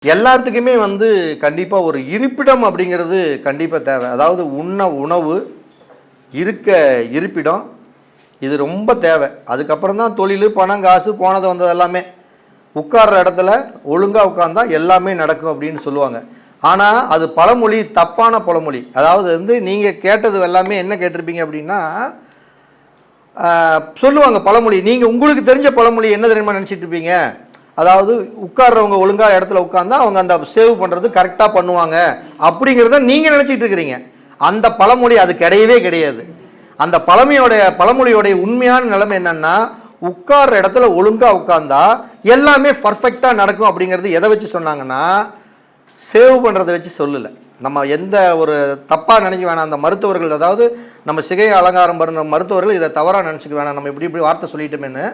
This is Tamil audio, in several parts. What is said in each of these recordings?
எல்லாத்துக்குமே கண்டிப்பாக ஒரு இருப்பிடம் அப்படிங்கிறது கண்டிப்பாக தேவை. அதாவது உண்ண உணவு, இருக்க இருப்பிடம், இது ரொம்ப தேவை. அதுக்கப்புறம் தான் தொழில், பணம், காசு போனது வந்தது எல்லாமே. உட்கார்ற இடத்துல ஒழுங்காக உட்கார்ந்தா எல்லாமே நடக்கும் அப்படின்னு சொல்லுவாங்க. ஆனால் அது பழமொழி, தப்பான பழமொழி. அதாவது நீங்கள் கேட்டது எல்லாமே என்ன கேட்டிருப்பீங்க அப்படின்னா, சொல்லுவாங்க பழமொழி. நீங்கள் உங்களுக்கு தெரிஞ்ச பழமொழி என்ன தெரியுமா நினச்சிட்டு இருப்பீங்க? அதாவது உட்கார்றவங்க ஒழுங்காக இடத்துல உட்கார்ந்தா அவங்க அந்த சேவ் பண்ணுறது கரெக்டாக பண்ணுவாங்க அப்படிங்கிறத நீங்கள் நினச்சிட்டு இருக்கிறீங்க. அந்த பழமொழி அது கிடையவே கிடையாது. அந்த பழமொழியோடைய உண்மையான நிலைமை என்னன்னா, உட்கார்ற இடத்துல ஒழுங்காக உட்கார்ந்தா எல்லாமே பர்ஃபெக்டாக நடக்கும் அப்படிங்கிறது எதை வச்சு சொன்னாங்கன்னா, சேவ் பண்ணுறதை வச்சு சொல்லலை. நம்ம எந்த ஒரு தப்பாக நினைக்க வேணாம். அந்த மருத்துவர்கள், அதாவது நம்ம சிகை அலங்காரம் பண்ண மருத்துவர்கள் இதை தவறாக நினச்சிக்க வேணாம். நம்ம இப்படி வார்த்தை சொல்லிட்டோமேன்னு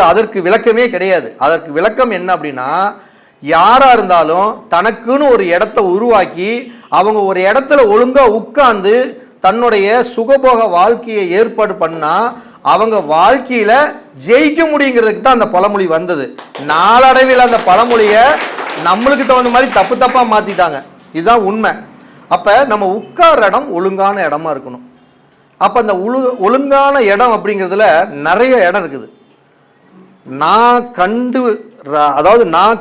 அதற்கு விளக்கமே கிடையாது. அதற்கு விளக்கம் என்ன அப்படின்னா, யாராக இருந்தாலும் தனக்குன்னு ஒரு இடத்த உருவாக்கி அவங்க ஒரு இடத்துல ஒழுங்காக உட்கார்ந்து தன்னுடைய சுகபோக வாழ்க்கையை ஏற்பாடு பண்ணால் அவங்க வாழ்க்கையில் ஜெயிக்க முடியுங்கிறதுக்கு தான் அந்த பழமொழி வந்தது. நாளடைவில் அந்த பழமொழியை நம்மளுக்கு தகுந்த மாதிரி தப்பாக மாற்றிட்டாங்க. இதுதான் உண்மை. அப்போ நம்ம உட்கார்ற இடம் ஒழுங்கான இடமா இருக்கணும். அப்போ அந்த ஒழுங்கான இடம் அப்படிங்கிறதுல நிறைய இடம் இருக்குது. நான்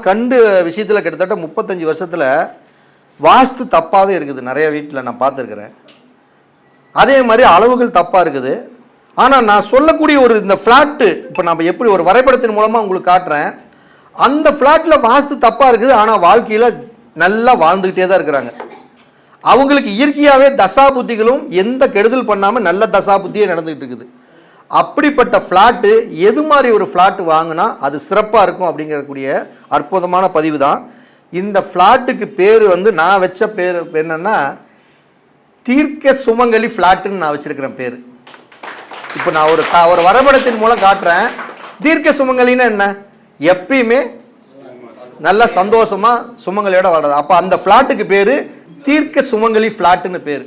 கண்டு விஷயத்தில் கிட்டத்தட்ட 35 வருஷத்தில் வாஸ்து தப்பாகவே இருக்குது. நிறைய வீட்டில் நான் பார்த்துருக்குறேன். அதே மாதிரி அளவுகள் தப்பாக இருக்குது. ஆனால் நான் சொல்லக்கூடிய இந்த ஃப்ளாட்டு, இப்போ நம்ம எப்படி ஒரு வரைபடத்தின் மூலமாக உங்களுக்கு காட்டுறேன். அந்த ஃப்ளாட்டில் வாஸ்து தப்பாக இருக்குது, ஆனால் வாழ்க்கையில் நல்லா வாழ்ந்துக்கிட்டே தான் இருக்கிறாங்க. அவங்களுக்கு இயற்கையாகவே தசா புத்திகளும் எந்த கெடுதல் பண்ணாமல் நல்ல தசா புத்தியே நடந்துக்கிட்டு இருக்குது. அப்படிப்பட்ட ஃப்ளாட்டு, எது மாதிரி ஒரு ஃப்ளாட்டு வாங்கினா அது சிறப்பாக இருக்கும் அப்படிங்கக்கூடிய அற்புதமான பதிவு தான். இந்த ஃப்ளாட்டுக்கு பேர் நான் வச்ச பேர் என்னன்னா, தீர்க்க சுமங்கலி ஃப்ளாட்டுன்னு நான் வச்சிருக்கிறேன் பேர். இப்போ நான் ஒரு வரைபடத்தின் மூலம் காட்டுறேன். தீர்க்க சுமங்கலின்னா என்ன? எப்பயுமே நல்ல சந்தோஷமா சுமங்கலியோட வாழ்றது. அப்போ அந்த ஃப்ளாட்டுக்கு பேர் தீர்க்க சுமங்கலி ஃப்ளாட்டுன்னு பேர்.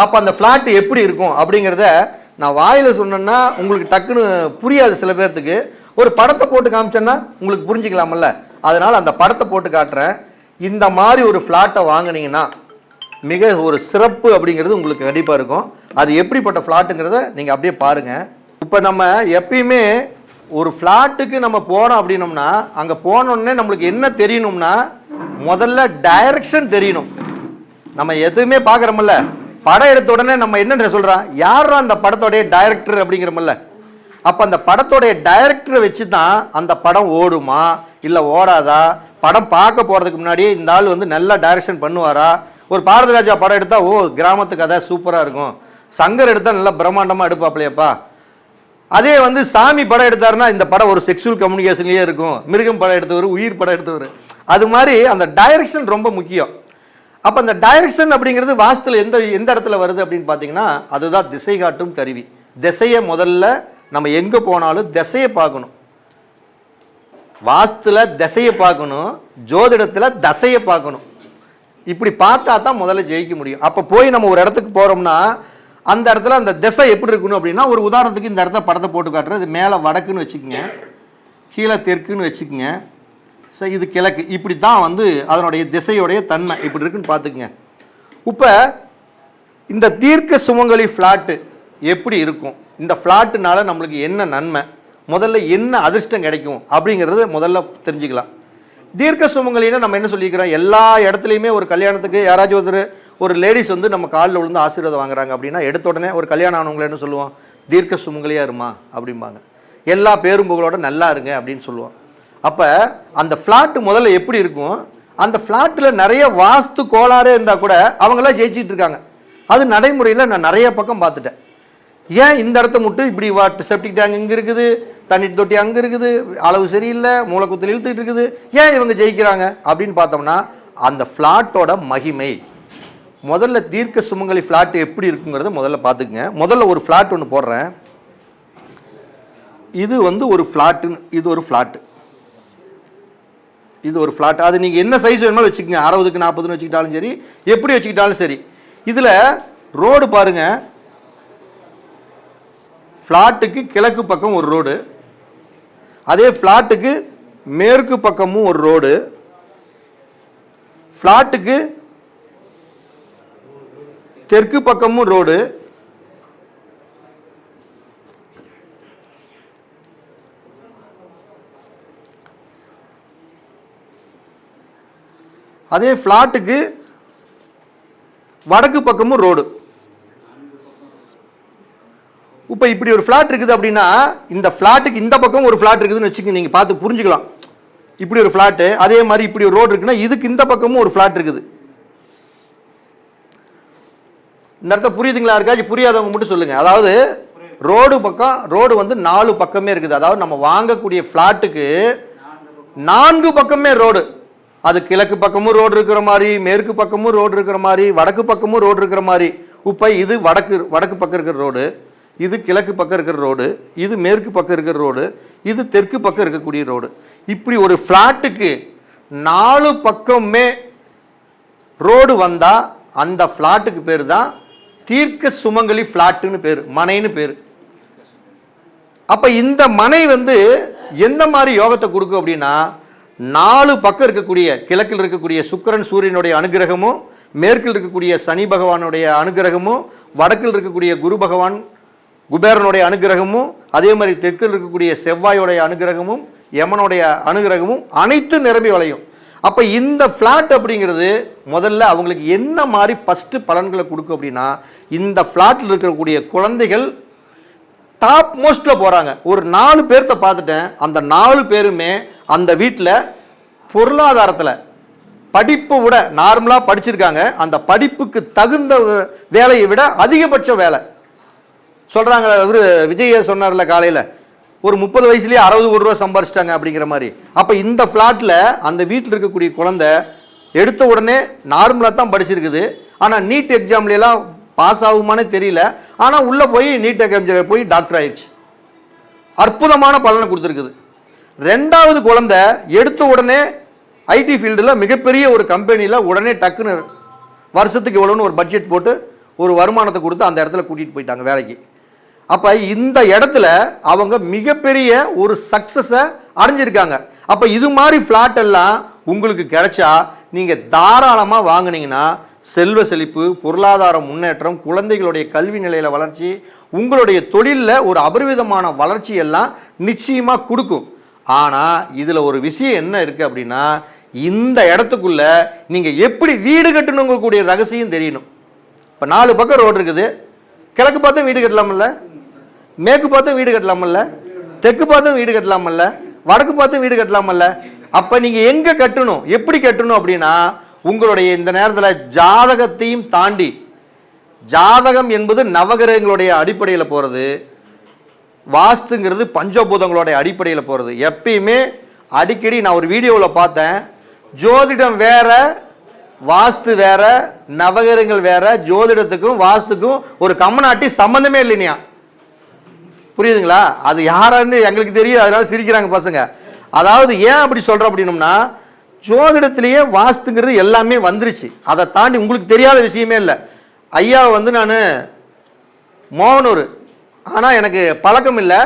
அப்போ அந்த ஃப்ளாட்டு எப்படி இருக்கும் அப்படிங்கிறத நான் வாயில் சொன்னேன்னா உங்களுக்கு டக்குன்னு புரியாது. சில பேர்த்துக்கு ஒரு படத்தை போட்டு காமிச்சேன்னா உங்களுக்கு புரிஞ்சிக்கலாமல்ல. அதனால் அந்த படத்தை போட்டு காட்டுறேன். இந்த மாதிரி ஒரு ஃப்ளாட்டை வாங்கினீங்கன்னா மிக ஒரு சிறப்பு அப்படிங்கிறது உங்களுக்கு கண்டிப்பாக இருக்கும். அது எப்படிப்பட்ட ஃப்ளாட்டுங்கிறத நீங்கள் அப்படியே பாருங்கள். இப்போ நம்ம எப்பயுமே ஒரு ஃப்ளாட்டுக்கு நம்ம போகிறோம் அப்படின்னோம்னா, அங்கே போனோடனே நம்மளுக்கு என்ன தெரியணும்னா, முதல்ல டைரக்ஷன் தெரியணும். நம்ம எதுவுமே பார்க்குறோமில்ல, படம் எடுத்த உடனே நம்ம என்ன சொல்கிறோம், யாரா அந்த படத்தோடைய டைரக்டர் அப்படிங்கிறோமில்ல. அப்போ அந்த படத்தோடைய டைரக்டரை வச்சு தான் அந்த படம் ஓடுமா இல்லை ஓடாதா, படம் பார்க்க போகிறதுக்கு முன்னாடியே இந்த ஆள் நல்லா டைரக்ஷன் பண்ணுவாரா. ஒரு பாரதி ராஜா படம் எடுத்தால் கிராமத்து கதை சூப்பராக இருக்கும், சங்கர் எடுத்தால் நல்லா பிரம்மாண்டமாக எடுப்பாப்லையப்பா. அதே சாமி படம் எடுத்தாருன்னா இந்த படம் ஒரு செக்ஷுவல் கம்யூனிகேஷன்லேயே இருக்கும். மிருகம் படம் எடுத்தவர், உயிர் படம் எடுத்தவர். அது மாதிரி அந்த டைரக்ஷன் ரொம்ப முக்கியம். அப்போ அந்த டைரக்ஷன் அப்படிங்கிறது வாஸ்துல எந்த இடத்துல வருது அப்படின்னு பார்த்தீங்கன்னா, அதுதான் திசை காட்டும் கருவி. திசையை முதல்ல நம்ம எங்கே போனாலும் திசையை பார்க்கணும். வாஸ்துல திசையை பார்க்கணும், ஜோதிடத்தில் தசையை பார்க்கணும். இப்படி பார்த்தா தான் முதல்ல ஜெயிக்க முடியும். அப்போ போய் நம்ம ஒரு இடத்துக்கு போகிறோம்னா அந்த இடத்துல அந்த திசை எப்படி இருக்கணும் அப்படின்னா, ஒரு உதாரணத்துக்கு இந்த இடத்த படத்தை போட்டு காட்டுறேன். இது மேலே வடக்குன்னு வச்சுக்கோங்க, கீழே தெற்குன்னு வச்சுக்கோங்க, ஸோ இது கிழக்கு. இப்படி தான் அதனுடைய திசையுடைய தன்மை இப்படி இருக்குன்னு பார்த்துக்குங்க. இப்போ இந்த தீர்க்க சுமங்கலி ஃப்ளாட்டு எப்படி இருக்கும், இந்த ஃப்ளாட்டுனால நம்மளுக்கு என்ன நன்மை, முதல்ல என்ன அதிர்ஷ்டம் கிடைக்கும் அப்படிங்கிறது முதல்ல தெரிஞ்சுக்கலாம். தீர்க்க சுமங்கலின்னா நம்ம என்ன சொல்லிக்கிறோம், எல்லா இடத்துலையுமே ஒரு கல்யாணத்துக்கு யாராச்சும் ஒரு லேடிஸ் நம்ம காலில் விழுந்து ஆசீர்வாதம் வாங்குறாங்க அப்படின்னா, எடுத்த உடனே ஒரு கல்யாணம் ஆனவங்களை என்ன சொல்லுவோம், தீர்க்க சுமங்கலியாக இருமா அப்படிம்பாங்க. எல்லா பேரும் புகழோட நல்லா இருங்க அப்படின்னு சொல்லுவோம். அப்போ அந்த ஃப்ளாட்டு முதல்ல எப்படி இருக்கும், அந்த ஃப்ளாட்டில் நிறைய வாஸ்து கோளாறே இருந்தால் கூட அவங்களாம் ஜெயிச்சிட்டு இருக்காங்க. அது நடைமுறையில் நான் நிறைய பக்கம் பார்த்துட்டேன். ஏன் இந்த இடத்த மட்டும் இப்படி செப்டிக் டேங்க் இங்கே இருக்குது, தண்ணி தொட்டி அங்கே இருக்குது, அளவு சரியில்லை, மூளைக்குத்தில் இழுத்துக்கிட்டு இருக்குது, ஏன் இவங்க ஜெயிக்கிறாங்க அப்படின்னு பார்த்தோம்னா, அந்த ஃப்ளாட்டோட மகிமை. முதல்ல தீர்க்க சுமங்கலி ஃப்ளாட் எப்படி இருக்குங்கிறத முதல்ல பார்த்துக்குங்க. முதல்ல ஒரு ஃப்ளாட் ஒன்று போடுறேன். இது ஒரு ஃப்ளாட்டுன்னு, இது ஒரு ஃப்ளாட்டு, இது ஒரு ஃப்ளாட். அது நீங்கள் என்ன சைஸ் வேணுமாலும் வச்சுக்கோங்க, 60க்கு 40ன்னு வச்சுக்கிட்டாலும் சரி, எப்படி வச்சுக்கிட்டாலும் சரி. இதில் ரோடு பாருங்கள், ஃப்ளாட்டுக்கு கிழக்கு பக்கம் ஒரு ரோடு, அதே ஃப்ளாட்டுக்கு மேற்கு பக்கமும் ஒரு ரோடு, ஃப்ளாட்டுக்கு தெற்கு பக்கமும் ரோடு, அதே ஃப்ளாட்டுக்கு வடக்கு பக்கமும் ரோடு. இப்போ இப்படி ஒரு ஃப்ளாட் இருக்குது அப்படின்னா இந்த ஃப்ளாட்டுக்கு இந்த பக்கம் ஒரு ஃப்ளாட் இருக்குதுன்னு வச்சுக்கோங்க, நீங்கள் பார்த்து புரிஞ்சுக்கலாம். இப்படி ஒரு ஃப்ளாட்டு, அதே மாதிரி இப்படி ஒரு ரோடு இருக்குன்னா இதுக்கு இந்த பக்கமும் ஒரு ஃப்ளாட் இருக்குது. இந்த இடத்த புரியுதுங்களா? இருக்காச்சும் புரியாதவங்க மட்டும் சொல்லுங்க. அதாவது ரோடு பக்கம், ரோடு வந்து 4 பக்கமே இருக்குது. அதாவது நம்ம வாங்கக்கூடிய ஃப்ளாட்டுக்கு 4 பக்கமே ரோடு. அது கிழக்கு பக்கமும் ரோடு இருக்கிற மாதிரி, மேற்கு பக்கமும் ரோடு இருக்கிற மாதிரி, வடக்கு பக்கமும் ரோடு இருக்கிற மாதிரி. இப்போ இது வடக்கு பக்கம் இருக்கிற ரோடு, இது கிழக்கு பக்கம் இருக்கிற ரோடு, இது மேற்கு பக்கம் இருக்கிற ரோடு, இது தெற்கு பக்கம் இருக்கக்கூடிய ரோடு. இப்படி ஒரு ஃப்ளாட்டுக்கு 4 பக்கமே ரோடு வந்தா அந்த ஃப்ளாட்டுக்கு பேர் தான் தீர்க்க சுமங்கலி ஃப்ளாட்டுன்னு பேர், மனைன்னு பேர். அப்ப இந்த மனை வந்து எந்த மாதிரி யோகத்தை கொடுக்கும் அப்படின்னா, 4 பக்கம் இருக்கக்கூடிய, கிழக்கில் இருக்கக்கூடிய சுக்கிரன் சூரியனுடைய அனுகிரகமும், மேற்கில் இருக்கக்கூடிய சனி பகவானுடைய அனுகிரகமும், வடக்கில் இருக்கக்கூடிய குரு பகவான் குபேரனுடைய அனுகிரகமும், அதே மாதிரி தெற்கில் இருக்கக்கூடிய செவ்வாயோடைய அனுகிரகமும், யமனுடைய அனுகிரகமும் அனைத்து நிரம்பி வளையும். அப்போ இந்த ஃப்ளாட் அப்படிங்கிறது முதல்ல அவங்களுக்கு என்ன மாதிரி ஃபஸ்ட்டு பலன்களை கொடுக்கும் அப்படின்னா, இந்த ஃப்ளாட்டில் இருக்கக்கூடிய குழந்தைகள் டாப் மோஸ்ட்டில் போகிறாங்க. ஒரு 4 பேர்த்த பார்த்துட்டேன். அந்த 4 பேருமே அந்த வீட்டில் பொருளாதாரத்தில் படிப்பை விட நார்மலாக படிச்சிருக்காங்க, அந்த படிப்புக்கு தகுந்த வேலையை விட அதிகபட்ச வேலை சொல்கிறாங்க. இவர் விஜய சொன்னார்ல காலையில், ஒரு 30 வயசுலேயே 60 கோடி ரூபா சம்பாரிச்சிட்டாங்க அப்படிங்கிற மாதிரி. அப்போ இந்த ஃப்ளாட்டில் அந்த வீட்டில் இருக்கக்கூடிய குழந்தை எடுத்த உடனே நார்மலாக தான் படிச்சிருக்குது. ஆனால் நீட் எக்ஸாம்லாம் பாஸ் ஆகுமானே தெரியல. ஆனால் உள்ளே போய் நீட் எக்ஸாம் போய் டாக்டர் ஆயிடுச்சு. அற்புதமான பலனை கொடுத்துருக்குது. 2வது குழந்தை எடுத்த உடனே ஐடி ஃபீல்டில் மிகப்பெரிய ஒரு கம்பெனியில் உடனே டக்குன்னு வருஷத்துக்கு இவ்வளோன்னு ஒரு பட்ஜெட் போட்டு ஒரு வருமானத்தை கொடுத்து அந்த இடத்துல கூட்டிகிட்டு போயிட்டாங்க வேலைக்கு. அப்போ இந்த இடத்துல அவங்க மிகப்பெரிய ஒரு சக்ஸஸை அடைஞ்சிருக்காங்க. அப்போ இது மாதிரி ஃப்ளாட் எல்லாம் உங்களுக்கு கிடைச்சா நீங்கள் தாராளமாக வாங்கினீங்கன்னா செல்வ செழிப்பு, பொருளாதார முன்னேற்றம், குழந்தைகளுடைய கல்வி நிலையில் வளர்ச்சி, உங்களுடைய தொழிலில் ஒரு அபரிவிதமான வளர்ச்சி எல்லாம் நிச்சயமாக கொடுக்கும். ஆனால் இதில் ஒரு விஷயம் என்ன இருக்குது அப்படின்னா, இந்த இடத்துக்குள்ள நீங்கள் எப்படி வீடு கட்டணுங்கக்கூடிய ரகசியம் தெரியணும். இப்போ 4 பக்கம் ரோடு இருக்குது. கிழக்கு பார்த்தும் வீடு கட்டலாமல்ல, மேற்கு பார்த்தும் வீடு கட்டலாமல்ல, தெற்கு பார்த்தும் வீடு கட்டலாமல்ல, வடக்கு பார்த்தும் வீடு கட்டலாமல்ல. அப்போ நீங்கள் எங்கே கட்டணும், எப்படி கட்டணும் அப்படின்னா, உங்களுடைய இந்த நேரத்தில் ஜாதகத்தையும் தாண்டி, ஜாதகம் என்பது நவகிரகங்களுடைய அடிப்படையில் போகிறது, வாஸ்துங்கிறது பஞ்சபூதங்களுடைய அடிப்படையில் போகிறது. எப்பயுமே அடிக்கடி நான் ஒரு வீடியோவில் பார்த்தேன், ஜோதிடம் வேற வாஸ்து வேற, நவகிரகங்கள் வேற, ஜோதிடத்துக்கும் வாஸ்துக்கும் ஒரு கம்மநாட்டி சம்பந்தமே இல்லையா? புரியுதுங்களா? அது யாரான்னு எங்களுக்கு தெரியும், அதனால சிரிக்கிறாங்க பசங்க. அதாவது ஏன் அப்படி சொல்கிறோம் அப்படின்னோம்னா, ஜோதிடத்திலேயே வாஸ்துங்கிறது எல்லாமே வந்துருச்சு. அதை தாண்டி உங்களுக்கு தெரியாத விஷயமே இல்லை. ஐயா வந்து நான் மோகனூர், ஆனால் எனக்கு பழக்கம் இல்லை.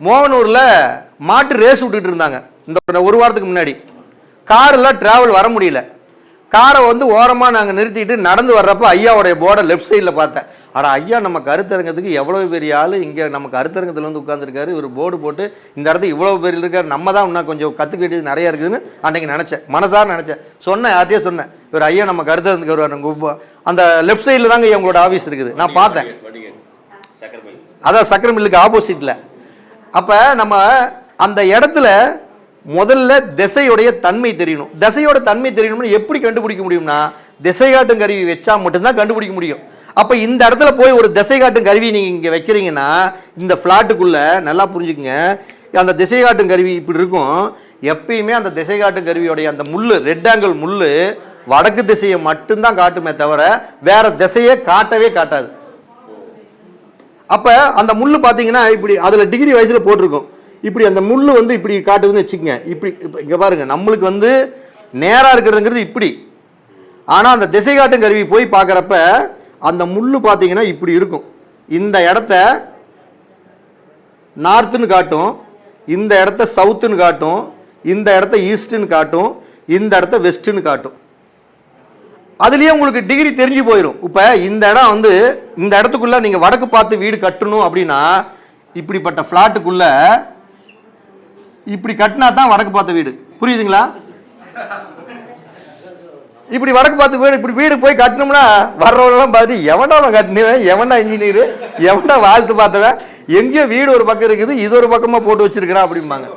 மோகனூரில் மாட்டு ரேஸ் விட்டுட்டு இருந்தாங்க இந்த 1 வாரத்துக்கு முன்னாடி. காரெல்லாம் ட்ராவல் வர முடியல. காரை வந்து ஓரமாக நாங்கள் நிறுத்திட்டு நடந்து வர்றப்போ ஐயாவுடைய போர்டை லெஃப்ட் சைடில் பார்த்தேன். ஆனால் ஐயா நம்ம கருத்தரங்கத்துக்கு எவ்வளோ பெரிய ஆள், இங்கே நம்ம கருத்தரங்கத்தில் வந்து உட்காந்துருக்காரு, இவர் போர்டு போட்டு இந்த இடத்துக்கு இவ்வளோ பேர் இருக்கார், நம்ம தான் இன்னும் கொஞ்சம் கற்றுக்க வேண்டியது நிறையா இருக்குதுன்னு அன்றைக்கி நினச்சேன், மனசார நினச்சேன். சொன்னேன், யார்ட்டையே சொன்னேன், இவர் ஐயா நம்ம கருத்தரங்கத்துக்கு வருவார். அந்த லெஃப்ட் சைடில் தாங்க எங்களோட ஆஃபீஸ் இருக்குது, நான் பார்த்தேன். அதான் சக்கரை மில்லுக்கு ஆப்போசிட்டில். அப்போ நம்ம அந்த இடத்துல முதல்ல திசையுடைய தன்மை தெரியணும். திசையோட தன்மை தெரியணும்னு எப்படி கண்டுபிடிக்க முடியும்னா, திசை காட்டும் கருவி வச்சா மட்டும்தான் கண்டுபிடிக்க முடியும். அப்போ இந்த இடத்துல போய் ஒரு திசை காட்டும் கருவி நீங்கள் இங்கே வைக்கிறீங்கன்னா, இந்த ஃப்ளாட்டுக்குள்ளே நல்லா புரிஞ்சுக்குங்க, அந்த திசை காட்டும் கருவி இப்படி இருக்கும். எப்பயுமே அந்த திசை காட்டும் கருவியோடைய அந்த முள், ரெட் ஆங்கிள் முள் வடக்கு திசையை மட்டும்தான் காட்டுமே தவிர வேற திசையை காட்டவே காட்டாது. அப்போ அந்த முள் பார்த்தீங்கன்னா இப்படி அதில் டிகிரி வயசில் போட்டிருக்கும். இப்படி அந்த முள் வந்து இப்படி காட்டுதுன்னு வச்சுக்கோங்க. இப்படி இங்கே பாருங்கள், நம்மளுக்கு வந்து நேராக இருக்கிறதுங்கிறது இப்படி. ஆனால் அந்த திசை காட்டும் கருவி போய் பார்க்குறப்ப அந்த முள் பார்த்தீங்கன்னா இப்படி இருக்கும். இந்த இடத்த நார்த்துன்னு காட்டும், இந்த இடத்த சவுத்துன்னு காட்டும், இந்த இடத்த ஈஸ்ட்டுன்னு காட்டும், இந்த இடத்த வெஸ்ட்டுன்னு காட்டும். அதுலேயே உங்களுக்கு டிகிரி தெரிஞ்சு போயிடும். இப்போ இந்த இடம் வந்து இந்த இடத்துக்குள்ள நீங்கள் வடக்கு பார்த்து வீடு கட்டணும் அப்படின்னா இப்படிப்பட்ட ஃப்ளாட்டுக்குள்ள இப்படி கட்டினா தான் வடக்கு பார்த்த வீடு. புரியுதுங்களா? இப்படி வடக்கு பார்த்து வீடு இப்படி வீடு போய் கட்டணும்னா வர்றவங்களாம் பார்த்து எவன்டா அவன் கட்டினவன், எவன்டா இன்ஜினியர், எவன்டா வாழ்த்து பார்த்தவன், எங்கேயோ வீடு ஒரு பக்கம் இருக்குது இது ஒரு பக்கமாக போட்டு வச்சிருக்கிறான் அப்படிம்பாங்க.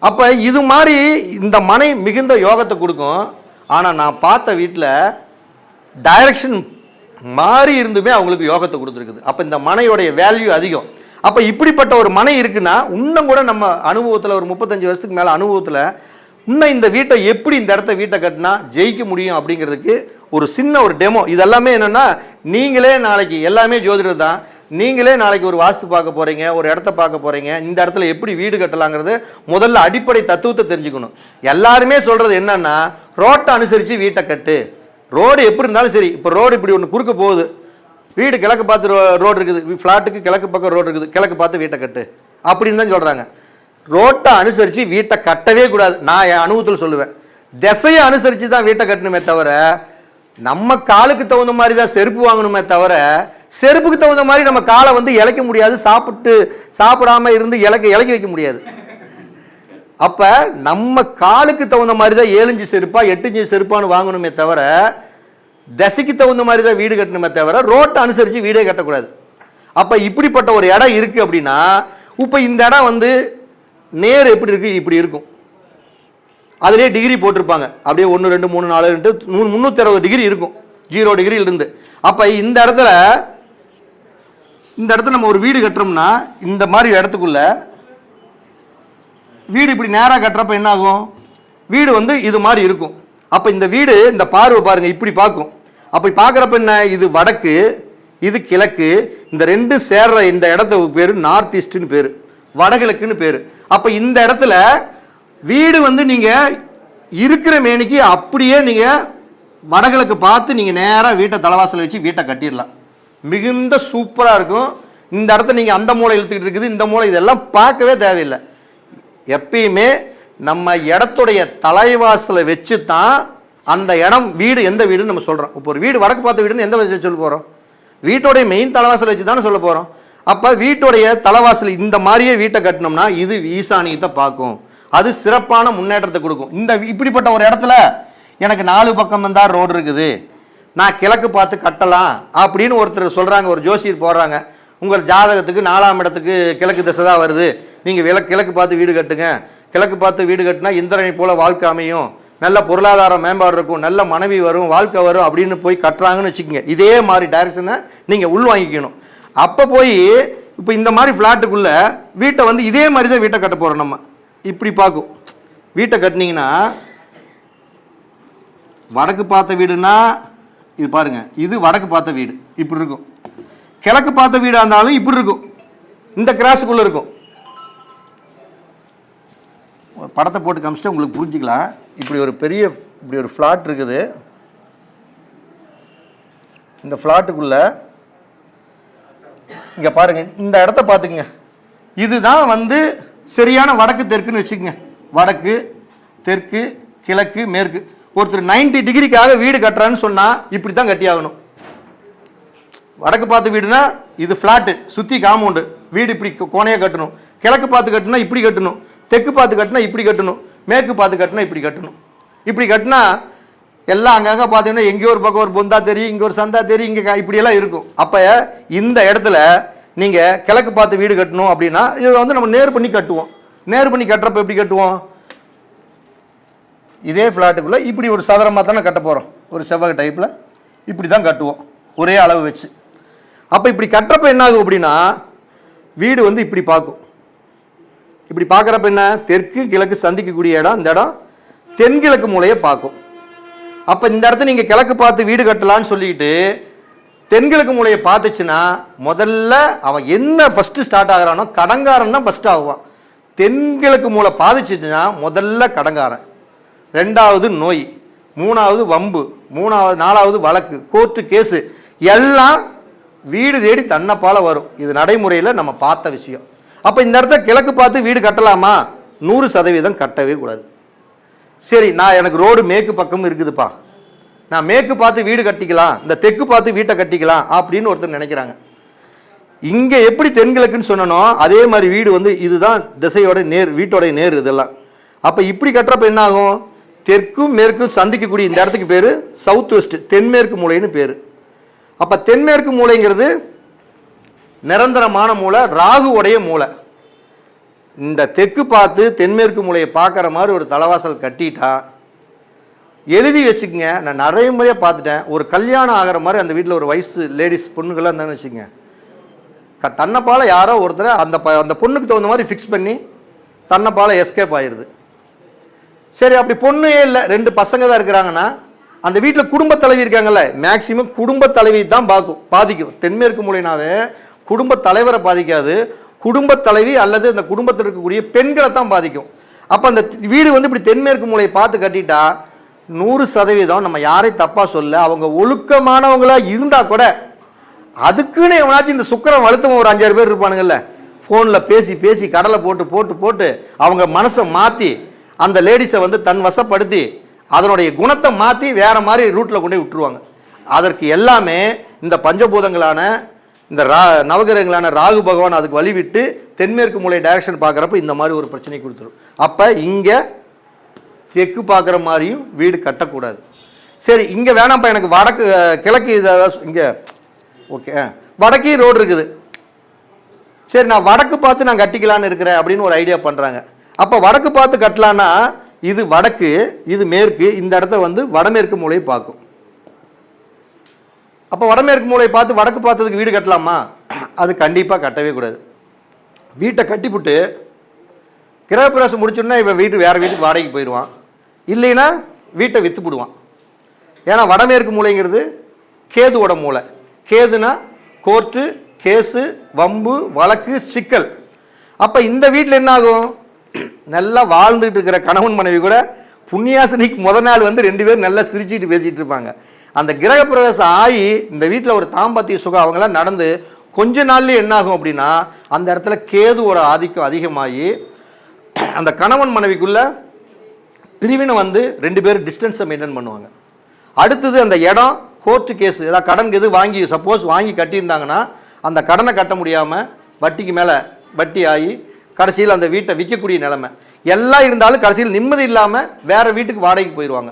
அப்போ இது மாதிரி இந்த மனை மிகுந்த யோகத்தை கொடுக்கும். ஆனால் நான் பார்த்த வீட்டில் டைரக்ஷன் மாறி இருந்துமே அவங்களுக்கு யோகத்தை கொடுத்துருக்குது. அப்போ இந்த மனையோடைய வேல்யூ அதிகம். அப்போ இப்படிப்பட்ட ஒரு மனை இருக்குன்னா இன்னும் கூட நம்ம அனுபவத்தில் ஒரு 35 வருஷத்துக்கு மேலே அனுபவத்தில் இன்னும் இந்த வீட்டை எப்படி இந்த இடத்த வீட்டை கட்டினா ஜெயிக்க முடியும் அப்படிங்கிறதுக்கு ஒரு சின்ன ஒரு டெமோ. இதெல்லாமே என்னென்னா நீங்களே நாளைக்கு எல்லாமே ஜோதிடர் தான். நீங்களே நாளைக்கு ஒரு வாஸ்து பார்க்க போகிறீங்க, ஒரு இடத்த பார்க்க போகிறீங்க, இந்த இடத்துல எப்படி வீடு கட்டலாங்கிறது முதல்ல அடிப்படை தத்துவத்தை தெரிஞ்சுக்கணும். எல்லாருமே சொல்கிறது என்னன்னா ரோட்டை அனுசரித்து வீட்டை கட்டு. ரோடு எப்படி இருந்தாலும் சரி, இப்போ ரோடு இப்படி ஒன்று குறுக்க போகுது, வீடு கிழக்கு பார்த்து ரோடு இருக்குது, ஃப்ளாட்டுக்கு கிழக்கு பக்கம் ரோடு இருக்குது, கிழக்கு பார்த்து வீட்டை கட்டு அப்படின்னு தான் சொல்கிறாங்க. ரோட்டை அனுசரித்து வீட்டை கட்டவே கூடாது. நான் என் அனுபவத்தில் சொல்லுவேன், திசையை அனுசரித்து தான் வீட்டை கட்டணுமே தவிர நம்ம காலுக்கு தகுந்த மாதிரி தான் செருப்பு வாங்கணுமே தவிர செருப்புக்கு தகுந்த மாதிரி நம்ம காலை வந்து இழைக்க முடியாது, சாப்பிடாம இருந்து இலக்கி வைக்க முடியாது. அப்ப நம்ம காலுக்கு தகுந்த மாதிரி தான் 7 இன்ச்சு செருப்பா 8 இன்ச்சு செருப்பான்னு வாங்கணுமே தவிர திசைக்கு தகுந்த மாதிரி தான் வீடு கட்டணுமே தவிர ரோட்டை அனுசரித்து வீடே கட்டக்கூடாது. அப்ப இப்படிப்பட்ட ஒரு இடம் இருக்கு அப்படின்னா இப்ப இந்த இடம் வந்து நேர் எப்படி இருக்கு, இப்படி இருக்கும். அதுலேயே டிகிரி போட்டிருப்பாங்க, அப்படியே 1 2 3 4 360 டிகிரி இருக்கும் 0 டிகிரியில இருந்து. அப்ப இந்த இடத்துல நம்ம ஒரு வீடு கட்டுறோம்னா இந்த மாதிரி இடத்துக்குள்ள வீடு இப்படி நேராக கட்டுறப்ப என்ன ஆகும், வீடு வந்து இது மாதிரி இருக்கும். அப்போ இந்த வீடு இந்த பார்வை பாருங்க இப்படி பார்க்கும். அப்படி பார்க்குறப்ப என்ன, இது வடக்கு இது கிழக்கு, இந்த ரெண்டு சேர்ற இந்த இடத்துக்கு பேர் நார்த் ஈஸ்ட்னு பேர், வடகிழக்குன்னு பேர். அப்போ இந்த இடத்துல வீடு வந்து நீங்கள் இருக்கிற மேனிக்கு அப்படியே நீங்கள் வடகிழக்கு பார்த்து நீங்கள் நேராக வீட்டை தலைவாசல் வச்சு வீட்டை கட்டிடலாம். மிகுந்த சூப்பராக இருக்கும். இந்த இடத்த நீங்கள் அந்த மூளை இழுத்துக்கிட்டு இருக்குது, இந்த மூளை, இதெல்லாம் பார்க்கவே தேவையில்லை. எப்பயுமே நம்ம இடத்துடைய தலைவாசலை வச்சு தான் அந்த இடம் வீடு எந்த வீடுன்னு நம்ம சொல்கிறோம். இப்போ ஒரு வீடு வடக்கு பார்த்த வீடுன்னு எந்த வச்சு சொல்ல போகிறோம், வீட்டோடைய மெயின் தலைவாசலை வச்சு தானே சொல்ல போகிறோம். அப்போ வீட்டுடைய தலைவாசல் இந்த மாதிரியே வீட்டை கட்டினோம்னா இது ஈசானியத்தை பார்க்கும், அது சிறப்பான முன்னேற்றத்தை கொடுக்கும். இந்த இப்படிப்பட்ட ஒரு இடத்துல எனக்கு 4 பக்கம் தான் ரோடு இருக்குது, நான் கிழக்கு பார்த்து கட்டலாம் அப்படின்னு ஒருத்தர் சொல்கிறாங்க, ஒரு ஜோசியர் போடுறாங்க, உங்கள் ஜாதகத்துக்கு 4ஆம் இடத்துக்கு கிழக்கு திசை தான் வருது, நீங்கள் கிழக்கு பார்த்து வீடு கட்டுங்க, கிழக்கு பார்த்து வீடு கட்டினா இந்திரனை போல வாழ்க்கை அமையும், நல்ல பொருளாதார மேம்பாடு இருக்கும், நல்ல மனைவி வரும், வாழ்க்கை வரும் அப்படின்னு போய் கட்டுறாங்கன்னு வச்சுக்கோங்க. இதே மாதிரி டைரக்ஷனை நீங்கள் உள்வாங்கிக்கணும். அப்போ போய் இப்போ இந்த மாதிரி ஃப்ளாட்டுக்குள்ள வீட்டை வந்து இதே மாதிரி தான் வீட்டை கட்ட போகிறோம். நம்ம இப்படி பார்க்கும் வீட்டை கட்டினீங்கன்னா வடக்கு பார்த்த வீடுனா இது பாருங்க, இது வடக்கு பார்த்த வீடு இப்படி இருக்கும், கிழக்கு பார்த்த வீடாக இருந்தாலும் இப்படி இருக்கும், இந்த கிராஸுக்குள்ளே இருக்கும். படத்தை போட்டு காமிச்சிட்டு உங்களுக்கு புரிஞ்சுக்கலாம். இப்படி ஒரு பெரிய இப்படி ஒரு ஃப்ளாட் இருக்குது, இந்த ஃப்ளாட்டுக்குள்ள இங்கே பாருங்க, இந்த இடத்த பார்த்துக்குங்க, இதுதான் வந்து சரியான வடக்கு தெற்குன்னு வச்சுக்கோங்க. வடக்கு தெற்கு கிழக்கு மேற்கு. ஒருத்தர் 90 டிகிரிக்காக வீடு கட்டுறான்னு சொன்னால் இப்படி தான் கட்டி ஆகணும். வடக்கு பார்த்து வீடுனா இது ஃப்ளாட்டு, சுற்றி காம்பவுண்டு, வீடு இப்படி கோணையாக கட்டணும். கிழக்கு பார்த்து கட்டினா இப்படி கட்டணும், தெற்கு பார்த்து கட்டினா இப்படி கட்டணும், மேற்கு பார்த்து கட்டினா இப்படி கட்டணும். இப்படி கட்டினா எல்லாம் அங்கங்கே பார்த்தீங்கன்னா எங்கேயோ ஒரு பக்கம் ஒரு பொந்தா தெரியும், இங்கே ஒரு சந்தா தெரியும், இங்கே இப்படியெல்லாம் இருக்கும். அப்போ இந்த இடத்துல நீங்கள் கிழக்கு பார்த்து வீடு கட்டணும் அப்படின்னா இதை வந்து நம்ம நேர் பண்ணி கட்டுவோம். நேர் பண்ணி கட்டுறப்ப எப்படி கட்டுவோம், இதே ஃப்ளாட்டுக்குள்ளே இப்படி ஒரு சதுரமாக தானே கட்ட போகிறோம், ஒரு செவ்வக டைப்பில் இப்படி தான் கட்டுவோம் ஒரே அளவு வச்சு. அப்போ இப்படி கட்டுறப்ப என்ன ஆகும் அப்படின்னா வீடு வந்து இப்படி பார்க்கும். இப்படி பார்க்குறப்ப என்ன, தெற்கு கிழக்கு சந்திக்கக்கூடிய இடம், இந்த இடம் தென்கிழக்கு மூலையை பார்க்கும். அப்போ இந்த இடத்த நீங்கள் கிழக்கு பார்த்து வீடு கட்டலான்னு சொல்லிக்கிட்டு தென்கிழக்கு மூலையை பார்த்துச்சுன்னா முதல்ல அவன் என்ன ஃபஸ்ட்டு ஸ்டார்ட் ஆகிறானோ கடங்காரன் தான் ஃபஸ்ட்டு ஆகுவான். தென்கிழக்கு மூலை பாதிச்சுச்சுன்னா முதல்ல கடங்காரன், 2வது நோய், 3வது வம்பு, 4வது வழக்கு, கோர்ட்டு கேஸு, எல்லாம் வீடு தேடி தன்னைப்பால வரும். இது நடைமுறையில் நம்ம பார்த்த விஷயம். அப்போ இந்த இடத்த கிழக்கு பார்த்து வீடு கட்டலாமா, 100% கட்டவே கூடாது. சரி, நான் எனக்கு ரோடு மேற்கு பக்கம் இருக்குதுப்பா, நான் மேற்கு பார்த்து வீடு கட்டிக்கலாம், இந்த தெற்கு பார்த்து வீட்டை கட்டிக்கலாம் அப்படின்னு ஒருத்தர் நினைக்கிறாங்க. இங்கே எப்படி தென்கிழக்குன்னு சொன்னனோ அதே மாதிரி வீடு வந்து இதுதான் திசையோட நேர், வீட்டோடைய நேர் இதெல்லாம். அப்போ இப்படி கட்டுறப்ப என்ன ஆகும், தெற்கும் மேற்கும் சந்திக்கக்கூடிய இந்த இடத்துக்கு பேர் சவுத் வெஸ்ட், தென்மேற்கு மூலைன்னு பேர். அப்போ தென்மேற்கு மூலைங்கிறது நிரந்தரமான மூலை, ராகுவுடைய மூலை. இந்த தெற்கு பார்த்து தென்மேற்கு மூலையை பார்க்குற மாதிரி ஒரு தலைவாசல் கட்டிட்டா எழுதி வச்சுக்கோங்க. நான் நிறைய முறையாக பார்த்துட்டேன். ஒரு கல்யாணம் ஆகிற மாதிரி அந்த வீட்டில் ஒரு வயசு லேடிஸ் பொண்ணுங்களாம் இருந்தான்னு வச்சுக்கோங்க, தன்னைப்பால யாரோ ஒருத்தர் அந்த பொண்ணுக்கு தகுந்த மாதிரி ஃபிக்ஸ் பண்ணி தன்னைப்பால எஸ்கேப் ஆயிடுது. சரி, அப்படி பொண்ணே இல்லை, 2 பசங்க தான் இருக்கிறாங்கன்னா அந்த வீட்டில் குடும்ப தலைவி இருக்காங்கல்ல, மேக்சிமம் குடும்ப தலைவி தான் பாதிக்கும். தென்மேற்கு மூலைனாவே குடும்ப தலைவரை பாதிக்காது, குடும்ப தலைவி அல்லது அந்த குடும்பத்தில் இருக்கக்கூடிய பெண்களை தான் பாதிக்கும். அப்போ அந்த வீடு வந்து இப்படி தென்மேற்கு மூலையை பார்த்து கட்டிட்டா 100% நம்ம யாரையும் தப்பாக சொல்ல, அவங்க ஒழுக்கமானவங்களா இருந்தால் கூட அதுக்குன்னு எவனாச்சும் இந்த சுக்கரம் வலுத்தவங்க ஒரு 5-6 பேர் இருப்பானுங்கல்ல, ஃபோனில் பேசி பேசி கடலை போட்டு போட்டு போட்டு அவங்க மனசை மாற்றி அந்த லேடிஸை வந்து தன் வசப்படுத்தி அதனுடைய குணத்தை மாற்றி வேற மாதிரி ரூட்டில் கொண்டு போய் விட்டுருவாங்க. அதற்கு எல்லாமே இந்த பஞ்சபூதங்களான இந்த நவகிரகங்களான ராகு பகவான் அதுக்கு வழிவிட்டு தென்மேற்கு மூலை டைரக்ஷன் பார்க்குறப்ப இந்த மாதிரி ஒரு பிரச்சனை கொடுத்துரும். அப்போ இங்கே தெற்கு பார்க்குற மாதிரியும் வீடு கட்டக்கூடாது. சரி, இங்கே வேணாம்ப்பா, எனக்கு வடக்கு கிழக்கு இதாவது இங்கே ஓகே, வடக்கே ரோடு இருக்குது, சரி நான் வடக்கு பார்த்து நான் கட்டிக்கலான்னு இருக்கிறேன் அப்படின்னு ஒரு ஐடியா பண்ணுறாங்க. அப்போ வடக்கு பார்த்து கட்டலான்னா இது வடக்கு, இது மேற்கு, இந்த இடத்த வந்து வடமேற்கு மூலையை பார்க்கும். அப்போ வடமேற்கு மூலையை பார்த்து வடக்கு பார்த்ததுக்கு வீடு கட்டலாமா? அது கண்டிப்பாக கட்டவே கூடாது. வீட்டை கட்டிவிட்டு கிரகப்பிரவேசம் முடிச்சோன்னா இவன் வேறு வீட்டுக்கு வாடகைக்கு போயிடுவான், இல்லைன்னா வீட்டை விற்றுப்பிடுவான். ஏன்னா வடமேற்கு மூலைங்கிறது கேதுவோட மூலை. கேதுனா கோர்ட்டு, கேஸு, வம்பு, வழக்கு, சிக்கல். அப்போ இந்த வீட்டில் என்ன ஆகும், நல்லா வாழ்ந்துட்டு இருக்கிற கணவன் மனைவி கூட புண்ணியாசனிக்கு முதல் நாள் வந்து 2 பேரும் நல்லா சிரிச்சிட்டு பேசிகிட்டு இருப்பாங்க. அந்த கிரகப்பிரவேசம் ஆகி இந்த வீட்டில் ஒரு தாம்பத்திய சுகம் அவங்களாம் நடந்து கொஞ்ச நாள்லேயே என்ன ஆகும் அப்படின்னா அந்த இடத்துல கேதுவோட ஆதிக்கம் அதிகமாகி அந்த கணவன் மனைவிக்குள்ள பிரிவினை வந்து 2 பேரும் டிஸ்டன்ஸை மெயின்டைன் பண்ணுவாங்க. அடுத்தது அந்த இடம் கோர்ட்டு கேஸு, ஏதாவது கடன் எது வாங்கி சப்போஸ் வாங்கி கட்டியிருந்தாங்கன்னா அந்த கடனை கட்ட முடியாமல் வட்டிக்கு மேலே வட்டி ஆகி கடைசியில் அந்த வீட்டை விற்கக்கூடிய நிலைமை எல்லாம் இருந்தாலும் கடைசியில் நிம்மதி இல்லாமல் வேறு வீட்டுக்கு வாடகைக்கு போயிடுவாங்க.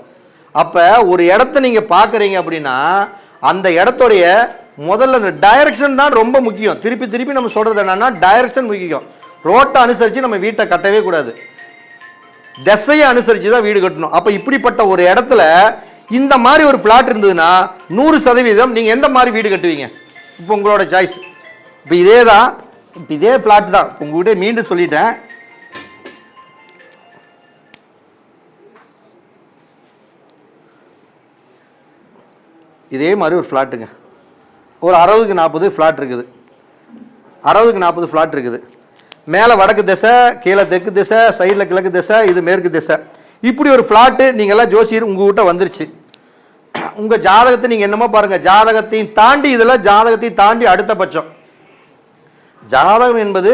அப்போ ஒரு இடத்த நீங்கள் பார்க்குறீங்க அப்படின்னா அந்த இடத்துடைய முதல்ல அந்த டைரக்ஷன் தான் ரொம்ப முக்கியம். திருப்பி திருப்பி நம்ம சொல்கிறது என்னென்னா டைரக்ஷன் முக்கியம். ரோட்டை அனுசரித்து நம்ம வீட்டை கட்டவே கூடாது, திசையை அனுசரித்து தான் வீடு கட்டணும். அப்போ இப்படிப்பட்ட ஒரு இடத்துல இந்த மாதிரி ஒரு ஃப்ளாட் இருந்ததுன்னா 100% நீங்கள் எந்த மாதிரி வீடு கட்டுவீங்க? இப்போ உங்களோட சாய்ஸ். இப்போ இதே தான், இப்போ இதே ஃப்ளாட் தான் உங்கள்கிட்ட மீண்டும் சொல்லிட்டேன். இதே மாதிரி ஒரு ஃப்ளாட்டுங்க, ஒரு 60க்கு 40 ஃப்ளாட் இருக்குது, 60க்கு 40 ஃப்ளாட் இருக்குது. மேலே வடக்கு திசை, கீழே தெற்கு திசை, சைடில் கிழக்கு திசை, இது மேற்கு திசை. இப்படி ஒரு ஃப்ளாட்டு நீங்கள்லாம் ஜோசியர் உங்கள்கிட்ட வந்துருச்சு. உங்கள் ஜாதகத்தை நீங்கள் என்னமோ பாருங்கள், ஜாதகத்தையும் தாண்டி இதெல்லாம் ஜாதகத்தையும் தாண்டி அடுத்த பட்சம் ஜாதகம் என்பது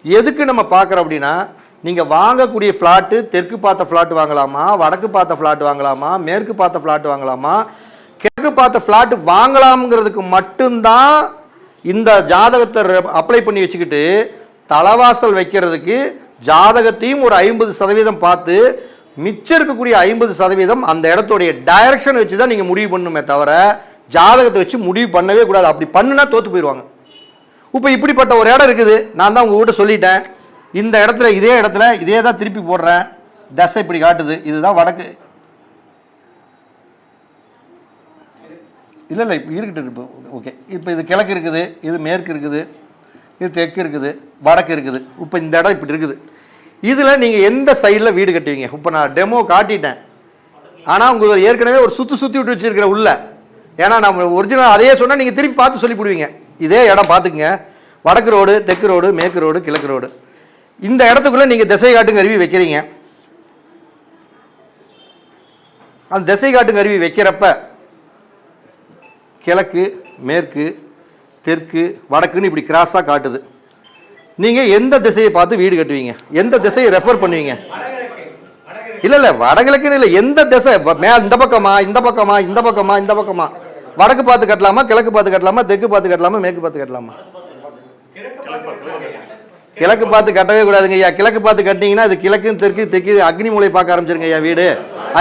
எதுக்கு நம்ம பார்க்குறோம் அப்படின்னா நீங்கள் வாங்கக்கூடிய ஃப்ளாட்டு தெற்கு பார்த்த ஃப்ளாட் வாங்கலாமா, வடக்கு பார்த்த ஃப்ளாட் வாங்கலாமா, மேற்கு பார்த்த ஃப்ளாட் வாங்கலாமா, கிழக்கு பார்த்த ஃப்ளாட் வாங்கலாம்ங்கிறதுக்கு மட்டும்தான் இந்த ஜாதகத்தை அப்ளை பண்ணி வச்சுக்கிட்டு தலைவாசல் வைக்கிறதுக்கு ஜாதகத்தையும் ஒரு 50% பார்த்து மிச்சம் இருக்கக்கூடிய 50% அந்த இடத்துடைய டைரக்ஷன் வச்சு தான் நீங்கள் முடிவு பண்ணணுமே தவிர ஜாதகத்தை வச்சு முடிவு பண்ணவே கூடாது. அப்படி பண்ணுனா தோற்று போயிடுவாங்க. இப்போ இப்படிப்பட்ட ஒரு இடம் இருக்குது, நான் தான் உங்கள்கிட்ட சொல்லிட்டேன். இந்த இடத்துல இதே தான் திருப்பி போடுறேன், தசை இப்படி காட்டுது, இதுதான் வடக்கு. இல்லை இப்போ இருக்கட்டும். இப்போ ஓகே, இப்போ இது கிழக்கு இருக்குது, இது மேற்கு இருக்குது, இது தெற்கு இருக்குது, வடக்கு இருக்குது. இப்போ இந்த இடம் இப்படி இருக்குது. இதில் நீங்கள் எந்த சைடில் வீடு கட்டுவீங்க? இப்போ நான் டெமோ காட்டிட்டேன், ஆனால் உங்களுக்கு ஏற்கனவே ஒரு சுற்றி விட்டு வச்சுருக்கிற உள்ள. ஏன்னா நம்ம ஒரிஜினல் அதையே சொன்னால் நீங்கள் திருப்பி பார்த்து சொல்லி போடுவீங்க. இதே இடம் பார்த்துக்குங்க, வடக்கு ரோடு, தெற்கு ரோடு, மேற்கு ரோடு, கிழக்கு ரோடு. இந்த இடத்துக்குள்ளே நீங்கள் திசை காட்டு கருவி வைக்கிறீங்க. அந்த திசை காட்டு கருவி வைக்கிறப்ப கிழக்கு, மேற்கு, தெற்கு, வடக்குன்னு இப்படி கிராஸாக காட்டுது. நீங்கள் எந்த திசையை பார்த்து வீடு கட்டுவீங்க? எந்த திசையை ரெஃபர் பண்ணுவீங்க? இல்ல வடகிழக்குன்னு இல்லை, எந்த திசை இந்த பக்கமா இந்த பக்கமா இந்த பக்கமா இந்த பக்கமா, வடக்கு பார்த்து கட்டலாமா, கிழக்கு பார்த்து கட்டலாமா, தெற்கு பார்த்து கட்டலாமா, மேற்கு பார்த்து கட்டலாமா? கிழக்கு பார்த்து கட்டவே கூடாதுங்க ஐயா. கிழக்கு பார்த்து கட்டினீங்கன்னா அது கிழக்கு தெற்கு தெற்கு அக்னி மூலை பார்க்க ஆரம்பிச்சிருங்க ஐயா. வீடு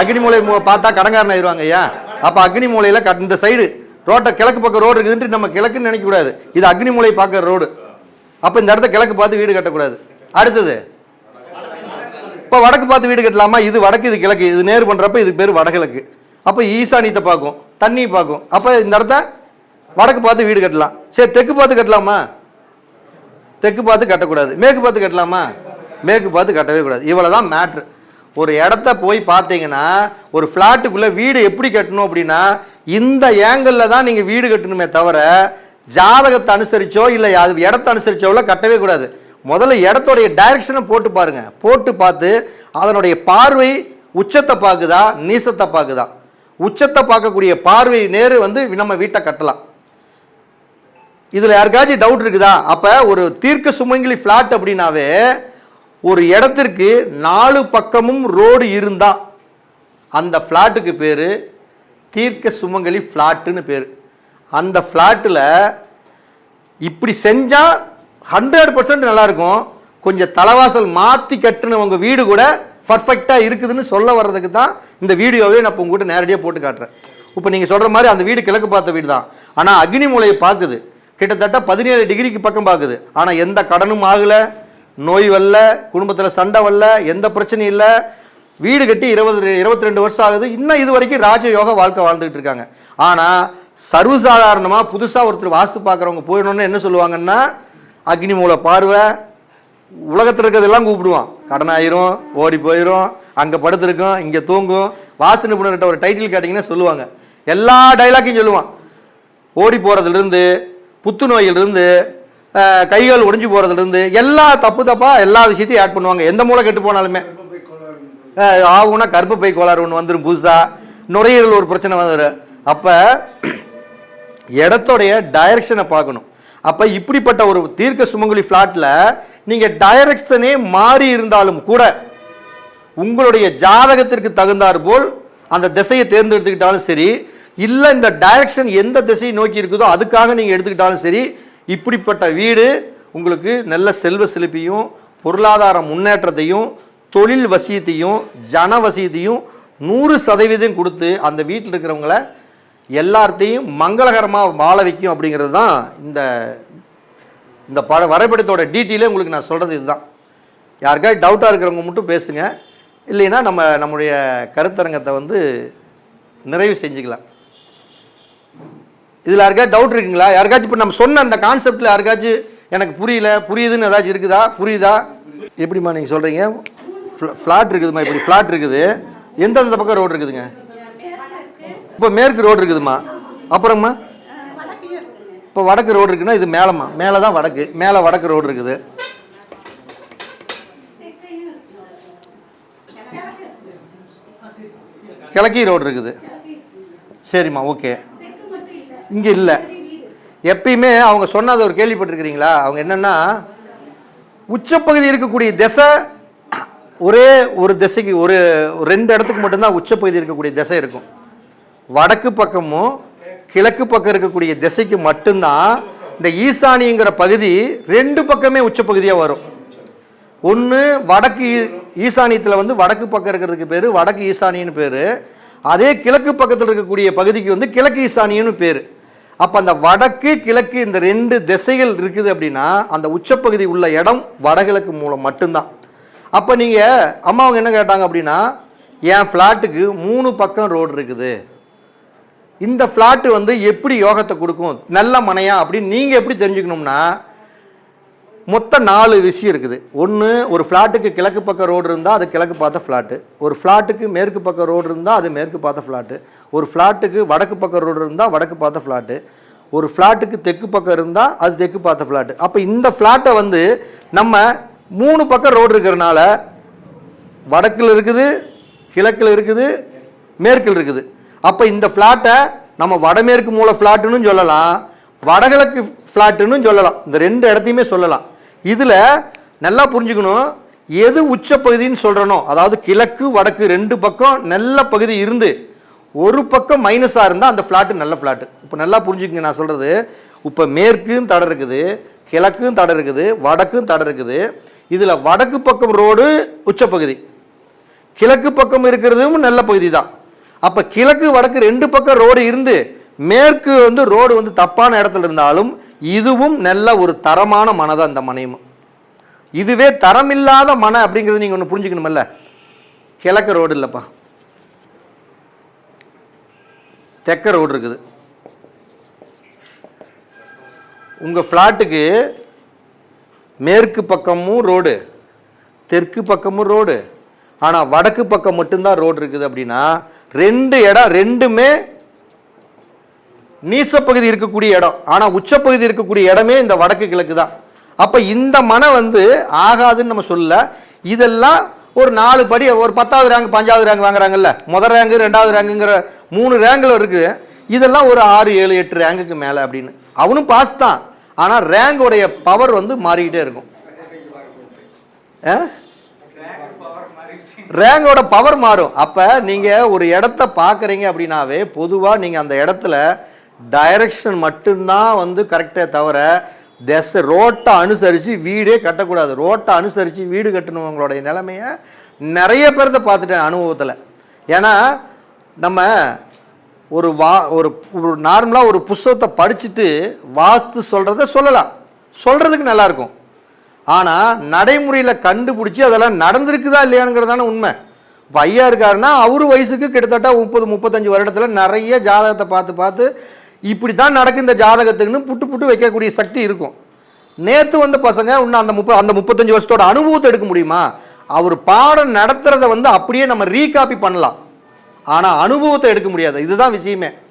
அக்னி மூலை பார்த்தா கடங்காரன் ஆயிடுவாங்க ஐயா. அப்ப அக்னி மூலையில இந்த சைடு ரோட்டை கிழக்கு பக்கம் ரோடு இருக்குதுன்ட்டு நம்ம கிழக்குன்னு நினைக்க கூடாது, இது அக்னி மூலை பார்க்குற ரோடு. அப்ப இந்த இடத்த கிழக்கு பார்த்து வீடு கட்டக்கூடாது. அடுத்தது இப்போ வடக்கு பார்த்து வீடு கட்டலாமா? இது வடக்கு இது கிழக்கு, இது நேர் பண்றப்ப இதுக்கு பேர் வடகிழக்கு. அப்ப ஈசானியத்தை பார்க்கும், தண்ணி பார்க்கும். அப்ப இந்த இடத்த வடக்கு பார்த்து வீடு கட்டலாம். சரி, தெற்கு பார்த்து கட்டலாமா? தெற்கு பார்த்து கட்டக்கூடாது. மேற்கு பார்த்து கட்டலாமா? மேற்கு பார்த்து கட்டவே கூடாது. இவ்வளவுதான் மேட்ரு. ஒரு இடத்த போய் பார்த்தீங்கன்னா ஒரு ஃப்ளாட்டுக்குள்ள வீடு எப்படி கட்டணும் அப்படின்னா இந்த ஏங்கல்ல தான் நீங்க வீடு கட்டணுமே தவிர ஜாதகத்தை அனுசரிச்சோ இல்லை அது இடத்தை அனுசரிச்சோல கட்டவே கூடாது. முதல்ல இடத்தோடைய டைரக்ஷனை போட்டு பாருங்க. போட்டு பார்த்து அதனுடைய பார்வை உச்சத்தை பார்க்குதா நீசத்தை பார்க்குதா? உச்சத்தை பார்க்கக்கூடிய பார்வை நேரு நம்ம வீட்டை கட்டலாம். இதுல யாருக்காச்சும் டவுட் இருக்குதா? அப்ப ஒரு தீர்க்க சுமங்கலி பிளாட் அப்படின்னாவே ஒரு இடத்திற்கு 4 பக்கமும் ரோடு இருந்தா அந்த பிளாட்டுக்கு பேரு தீர்க்க சுமங்கலி பிளாட்டுன்னு பேரு. அந்த பிளாட்ல இப்படி செஞ்சா 100% நல்லா இருக்கும். கொஞ்சம் தலைவாசல் மாத்தி கட்டுன உங்க வீடு கூட பர்ஃபெக்டா இருக்குதுன்னு சொல்ல வர்றதுக்கு தான் இந்த வீடியோவே நான் உங்ககிட்ட நேரடியாக போட்டு காட்டுறேன். இப்போ நீங்க சொல்ற மாதிரி அந்த வீடு கிழக்கு பார்த்த வீடு தான், ஆனா அக்னி மூலையை பார்க்குது, கிட்டத்தட்ட 17 டிகிரிக்கு பக்கம் பார்க்குது. ஆனா எந்த கடனும் ஆகல, நோய் வரல, குடும்பத்தில் சண்டை வரல, எந்த பிரச்சனையும் இல்லை. வீடு கட்டி 22 வருஷம் ஆகுது. இன்னும் இது வரைக்கும் ராஜயோக வாழ்க்கை வாழ்ந்துகிட்டு இருக்காங்க. ஆனா சர்வசாதாரணமா புதுசா ஒருத்தர் வாஸ்து பார்க்குறவங்க போயிடணும்னு என்ன சொல்லுவாங்கன்னா அக்னி மூலை பார்வை, உலகத்தில் இருக்கிறதெல்லாம் கூப்பிடுவான், கடன் ஆயிரும், ஓடி போயிடும், அங்க படுத்திருக்கும், இங்க தூங்கும். வாஸ்து நிபுணர்கிட்ட ஒரு டைட்டில் கேட்டிங்கன்னா சொல்லுவாங்க, எல்லா டைலாக்கையும் சொல்லுவான். ஓடி போறதுலேருந்து, புத்துநோயிலிருந்து, கைகள் ஒடிஞ்சு போறதுலேருந்து எல்லா தப்பா எல்லா விஷயத்தையும் ஆட் பண்ணுவாங்க. எந்த மூளை கெட்டு போனாலுமே ஆகும்னா கர்ப்பப்பை கோளாறு ஒன்று வந்துடும், புதுசா நுரையீரல் ஒரு பிரச்சனை வந்துடும். அப்ப இடத்தோடைய டைரக்ஷனை பார்க்கணும். அப்ப இப்படிப்பட்ட ஒரு தீர்க்க சுமங்கலி பிளாட்ல நீங்க டைரக்ஷனே மாறி இருந்தாலும் கூட உங்களுடைய ஜாதகத்திற்கு தகுந்தாற் போல் அந்த திசையை தேர்ந்தெடுத்துக்கிட்டாலும் சரி, இல்ல இந்த டைரக்ஷன் எந்த திசையை நோக்கி இருக்குதோ அதுக்காக நீங்க எடுத்துக்கிட்டாலும் சரி, இப்படிப்பட்ட வீடு உங்களுக்கு நல்ல செல்வ செழிப்பையும் பொருளாதார முன்னேற்றத்தையும் தொழில் வசியத்தையும் ஜன வசியத்தையும் 100% கொடுத்து அந்த வீட்டில் இருக்கிறவங்கள எல்லாத்தையும் மங்களகரமாக வாழ வைக்கும். அப்படிங்கிறது தான் இந்த வரைபடத்தோட டீட்டெயிலே உங்களுக்கு நான் சொல்கிறது இதுதான். யாருக்காவது டவுட்டாக இருக்கிறவங்க மட்டும் பேசுங்க, இல்லைன்னா நம்முடைய கருத்தரங்கத்தை நிறைவு செஞ்சுக்கலாம். இதில் யாருக்காச்சும் டவுட் இருக்குங்களா? யாருக்காச்சும் இப்போ நம்ம சொன்ன அந்த கான்செப்டில் யாருக்காச்சும் எனக்கு புரியல, புரியுதுன்னு ஏதாச்சும் இருக்குதா? புரியுதா? எப்படிம்மா நீங்கள் சொல்கிறீங்க? ஃப்ளாட் இருக்குதுமா, இப்படி ஃப்ளாட் இருக்குது, எந்தெந்த பக்கம் ரோடு இருக்குதுங்க? இப்போ மேற்கு ரோடு இருக்குதுமா, அப்புறம்மா இப்போ வடக்கு ரோடு இருக்குன்னா இது மேலம்மா, மேலே தான் வடக்கு, மேலே வடக்கு ரோடு இருக்குது. கிழக்கி ரோடு இருக்குது. சரிம்மா, ஓகே. இங்கே இல்லை. எப்பயுமே அவங்க சொன்னதை ஒரு கேள்விப்பட்டிருக்கிறீங்களா? அவங்க என்னன்னா உச்சப்பகுதி இருக்கக்கூடிய திசை ஒரே ஒரு திசைக்கு ஒரு 2 இடத்துக்கு மட்டும்தான் உச்சப்பகுதி இருக்கக்கூடிய திசை இருக்கும். வடக்கு பக்கமும் கிழக்கு பக்கம் இருக்கக்கூடிய திசைக்கு மட்டும்தான் இந்த ஈசானிங்கிற பகுதி 2 பக்கமே உச்சப்பகுதியாக வரும். ஒன்று வடக்கு ஈசானியத்தில் வடக்கு பக்கம் இருக்கிறதுக்கு பேர் வடக்கு ஈசானியன்னு பேர். அதே கிழக்கு பக்கத்தில் இருக்கக்கூடிய பகுதிக்கு கிழக்கு ஈசானியன்னு பேர். அப்போ அந்த வடக்கு கிழக்கு இந்த 2 திசைகள் இருக்குது அப்படின்னா அந்த உச்சப்பகுதி உள்ள இடம் வடகிழக்கு மூலம் மட்டும்தான். அப்போ நீங்கள் அம்மா அவங்க என்ன கேட்டாங்க அப்படின்னா, என் ஃப்ளாட்டுக்கு 3 பக்கம் ரோடு இருக்குது, இந்த ஃப்ளாட்டு எப்படி யோகத்தை கொடுக்கும், நல்ல மனையா அப்படின்னு நீங்கள் எப்படி தெரிஞ்சுக்கணும்னா மொத்தம் 4 விஷயம் இருக்குது. ஒன்று, ஒரு ஃப்ளாட்டுக்கு கிழக்கு பக்கம் ரோடு இருந்தால் அது கிழக்கு பார்த்த ஃப்ளாட்டு, ஒரு ஃப்ளாட்டுக்கு மேற்கு பக்கம் ரோடு இருந்தால் அது மேற்கு பார்த்த ஃப்ளாட்டு, ஒரு ஃப்ளாட்டுக்கு வடக்கு பக்கம் ரோடு இருந்தால் வடக்கு பார்த்த ஃப்ளாட்டு, ஒரு ஃப்ளாட்டுக்கு தெற்கு பக்கம் இருந்தால் அது தெற்கு பார்த்த ஃப்ளாட்டு. அப்போ இந்த ஃப்ளாட்டை நம்ம 3 பக்கம் ரோடு இருக்கிறனால வடக்கில் இருக்குது, கிழக்கில் இருக்குது, மேற்கில் இருக்குது. அப்போ இந்த ஃப்ளாட்டை நம்ம வடமேற்கு மூல ஃப்ளாட்டுன்னு சொல்லலாம், வடகிழக்கு ஃப்ளாட்டுன்னு சொல்லலாம், இந்த 2 இடத்தையுமே சொல்லலாம். இதில் நல்லா புரிஞ்சுக்கணும், எது உச்ச பகுதின்னு சொல்றனோ, அதாவது கிழக்கு வடக்கு ரெண்டு பக்கம் நல்ல பகுதி இருந்து ஒரு பக்கம் மைனஸாக இருந்தால் அந்த ஃப்ளாட்டு நல்ல ஃப்ளாட்டு. இப்போ நல்லா புரிஞ்சுக்கங்க நான் சொல்கிறது. இப்போ மேற்கும் தடை இருக்குது, கிழக்கும் தடை இருக்குது, வடக்கும் தடை இருக்குது. இதில் வடக்கு பக்கம் ரோடு உச்சப்பகுதி, கிழக்கு பக்கம் இருக்கிறதும் நல்ல பகுதி தான். அப்போ கிழக்கு வடக்கு ரெண்டு பக்கம் ரோடு இருந்து மேற்கு ரோடு தப்பான இடத்துல இருந்தாலும் இதுவும் நல்ல ஒரு தரமான மனை தான். இந்த மனையும் இதுவே தரமில்லாத மனை அப்படிங்கிறது நீங்கள் ஒன்று புரிஞ்சுக்கணுமல்ல. கிழக்கு ரோடு இல்லைப்பா, தெற்க ரோடு இருக்குது. உங்கள் ஃப்ளாட்டுக்கு மேற்கு பக்கமும் ரோடு, தெற்கு பக்கமும் ரோடு, ஆனால் வடக்கு பக்கம் மட்டும்தான் ரோடு இருக்குது. அப்படின்னா ரெண்டு இடம் ரெண்டுமே நீசப்பகுதி இருக்கக்கூடிய இடம், ஆனால் உச்சப்பகுதி இருக்கக்கூடிய இடமே இந்த வடக்கு கிழக்கு தான். அப்போ இந்த மனை ஆகாதுன்னு நம்ம சொல்ல. இதெல்லாம் ஒரு 4 படி, ஒரு 10வது ரேங்க் 5வது ரேங்க் வாங்குறாங்கல்ல, முதல் ரேங்கு 2வது ரேங்குங்கிற 3 ரேங்கில் இருக்குது. இதெல்லாம் ஒரு 6 7 8 ரேங்குக்கு மேலே அப்படின்னு. அவனும் பாஸ் தான், ஆனால் ரேங்கோடைய பவர் மாறிக்கிட்டே இருக்கும். ரேங்கோட பவர் மாறும். அப்போ நீங்கள் ஒரு இடத்த பார்க்குறீங்க அப்படின்னாவே பொதுவாக நீங்கள் அந்த இடத்துல டைரக்ஷன் மட்டும்தான் கரெக்டே தவிர ரோட்டை அனுசரித்து வீடே கட்டக்கூடாது. ரோட்டை அனுசரித்து வீடு கட்டணுவங்களுடைய நிலைமையை நிறைய பேர்த்த பார்த்துட்டேன் அனுபவத்தில். ஏன்னா நம்ம ஒரு ஒரு நார்மலாக ஒரு புஸ்தகத்தை படிச்சுட்டு வாஸ்து சொல்கிறத சொல்லலாம், சொல்கிறதுக்கு நல்லாயிருக்கும். ஆனால் நடைமுறையில் கண்டுபிடிச்சி அதெல்லாம் நடந்திருக்குதா இல்லையானுங்கிறதான உண்மை. இப்போ ஐயா இருக்காருன்னா அவரு வயசுக்கு கிட்டத்தட்ட 30-35 வருடத்தில் நிறைய ஜாதகத்தை பார்த்து பார்த்து இப்படி தான் நடக்கும் இந்த ஜாதகத்துக்குன்னு புட்டு புட்டு வைக்கக்கூடிய சக்தி இருக்கும். நேற்று பசங்க இன்னும் அந்த 35 வருஷத்தோட அனுபவத்தை எடுக்க முடியுமா? அவர் பாடம் நடத்துறத அப்படியே நம்ம ரீகாப்பி பண்ணலாம், ஆனால் அனுபவத்தை எடுக்க முடியாது. இதுதான் விஷயமே.